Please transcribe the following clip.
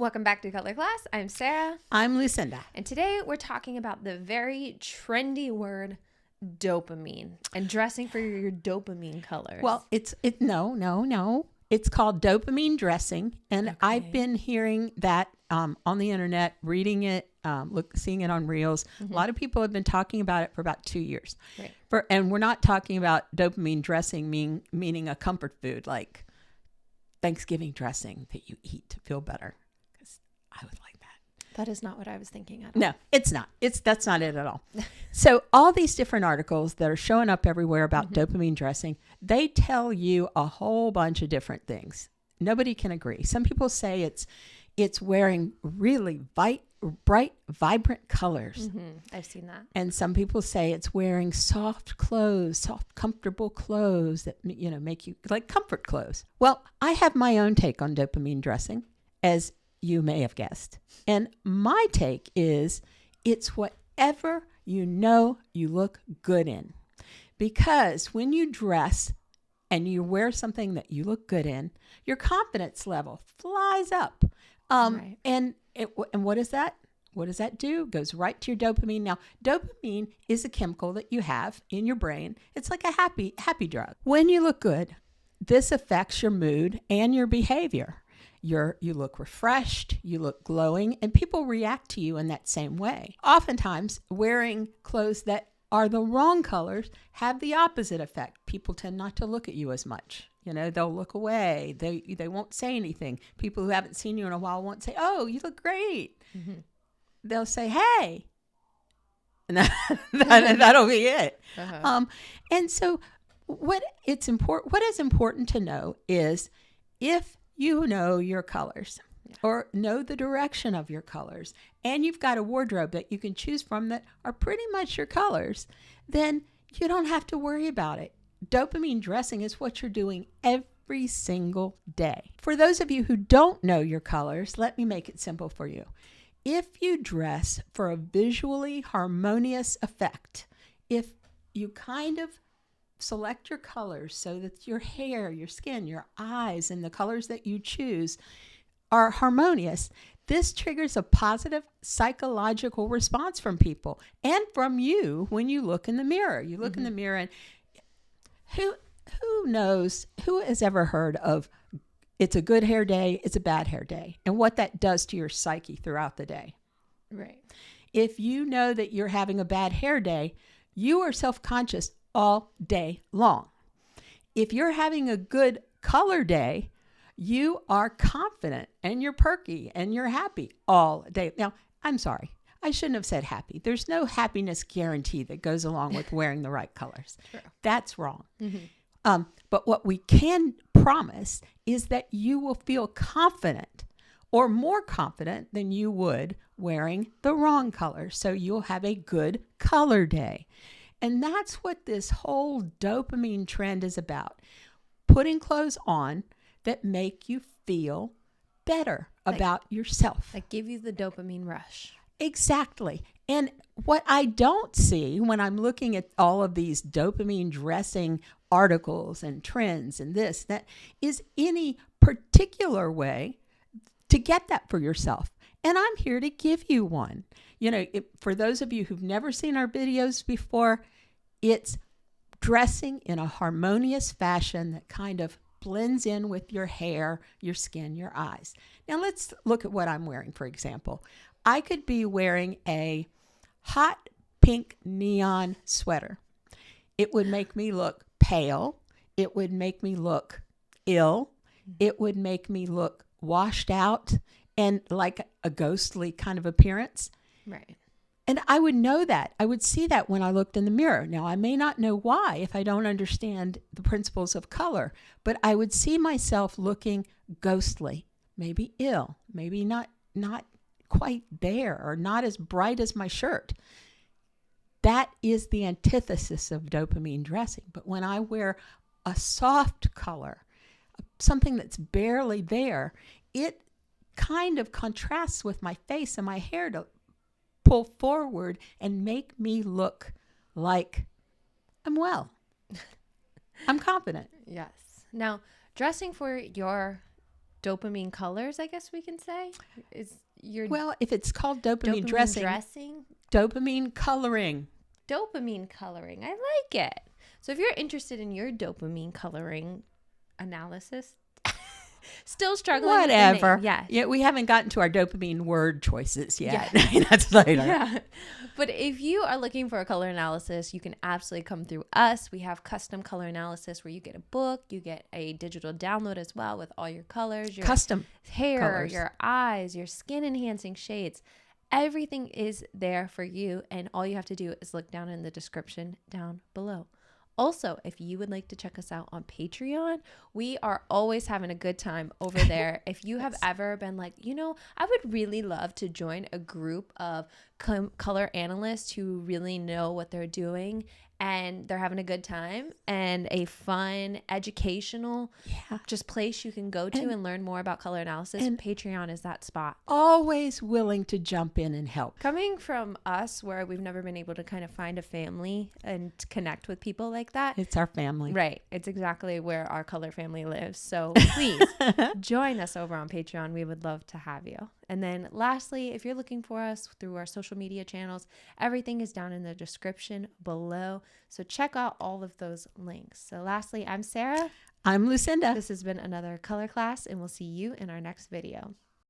Welcome back to Color Class. I'm Sarah. I'm Lucinda. And today we're talking about the very trendy word dopamine and dressing for your dopamine colors. Well, no. It's called dopamine dressing. And Okay. I've been hearing that on the internet, reading it, seeing it on Reels. Mm-hmm. A lot of people have been talking about it for about 2 years. Right. And we're not talking about dopamine dressing meaning a comfort food like Thanksgiving dressing that you eat to feel better. Because I would like that. That is not what I was thinking at all. No, it's not. That's not it at all. So all these different articles that are showing up everywhere about dopamine dressing, they tell you a whole bunch of different things. Nobody can agree. Some people say it's wearing really bright, vibrant colors. Mm-hmm. I've seen that. And some people say it's wearing soft, comfortable clothes that, make you like comfort clothes. Well, I have my own take on dopamine dressing, as you may have guessed. And my take is it's whatever you look good in. Because when you dress and you wear something that you look good in, your confidence level flies up. Right. And what is that? What does that do? It goes right to your dopamine. Now, dopamine is a chemical that you have in your brain. It's like a happy drug. When you look good, this affects your mood and your behavior. You look refreshed, you look glowing, and people react to you in that same way. Oftentimes, wearing clothes that are the wrong colors have the opposite effect. People tend not to look at you as much. They'll look away. They won't say anything. People who haven't seen you in a while won't say, "Oh, you look great." Mm-hmm. They'll say, "Hey," and that'll be it. Uh-huh. And so, what is important to know is if you know your colors or know the direction of your colors, and you've got a wardrobe that you can choose from that are pretty much your colors, then you don't have to worry about it. Dopamine dressing is what you're doing every single day. For those of you who don't know your colors, let me make it simple for you. If you dress for a visually harmonious effect, if you kind of select your colors so that your hair, your skin, your eyes, and the colors that you choose are harmonious, this triggers a positive psychological response from people and from you when you look in the mirror. You look in the mirror, and who has ever heard of it's a good hair day, it's a bad hair day, and what that does to your psyche throughout the day? Right. If you know that you're having a bad hair day, you are self-conscious all day long. If you're having a good color day, you are confident and you're perky and you're happy all day. Now, I'm sorry. I shouldn't have said happy. There's no happiness guarantee that goes along with wearing the right colors. True. That's wrong. Mm-hmm. But what we can promise is that you will feel confident or more confident than you would wearing the wrong color. So you'll have a good color day. And that's what this whole dopamine trend is about. Putting clothes on that make you feel better about yourself. Like give you the dopamine rush. Exactly. And what I don't see when I'm looking at all of these dopamine dressing articles and trends and that is any particular way to get that for yourself. And I'm here to give you one. For those of you who've never seen our videos before, it's dressing in a harmonious fashion that kind of blends in with your hair, your skin, your eyes. Now let's look at what I'm wearing, for example. I could be wearing a hot pink neon sweater. It would make me look pale. It would make me look ill. It would make me look washed out and like a ghostly kind of appearance. Right. And I would know that. I would see that when I looked in the mirror. Now, I may not know why if I don't understand the principles of color, but I would see myself looking ghostly, maybe ill, maybe not quite there or not as bright as my shirt. That is the antithesis of dopamine dressing. But when I wear a soft color, something that's barely there, it kind of contrasts with my face and my hair to pull forward and make me look like I'm well. I'm confident. Yes. Now, dressing for your dopamine colors, I guess we can say. Is your Well, if it's called dopamine, dopamine dressing, dopamine coloring. Dopamine coloring. I like it. So if you're interested in your dopamine coloring analysis, still struggling with the Whatever. name, yes. Yeah, we haven't gotten to our dopamine word choices yet. That's later. Yeah. But if you are looking for a color analysis, you can absolutely come through us. We have custom color analysis where you get a book, you get a digital download as well with all your colors, your Custom hair, colors. your eyes, your skin enhancing shades. Everything is there for you, and all you have to do is look down in the description down below. Also, if you would like to check us out on Patreon, we are always having a good time over there. If you have ever been like, I would really love to join a group of color analysts who really know what they're doing and they're having a good time and a fun, educational just place you can go to and learn more about color analysis, and Patreon is that spot. Always willing to jump in and help. Coming from us, where we've never been able to kind of find a family and connect with people like that. It's our family. Right. It's exactly where our color family lives. So please join us over on Patreon. We would love to have you. And then lastly, if you're looking for us through our social media channels, everything is down in the description below. So check out all of those links. So lastly, I'm Sarah. I'm Lucinda. This has been another color class, and we'll see you in our next video.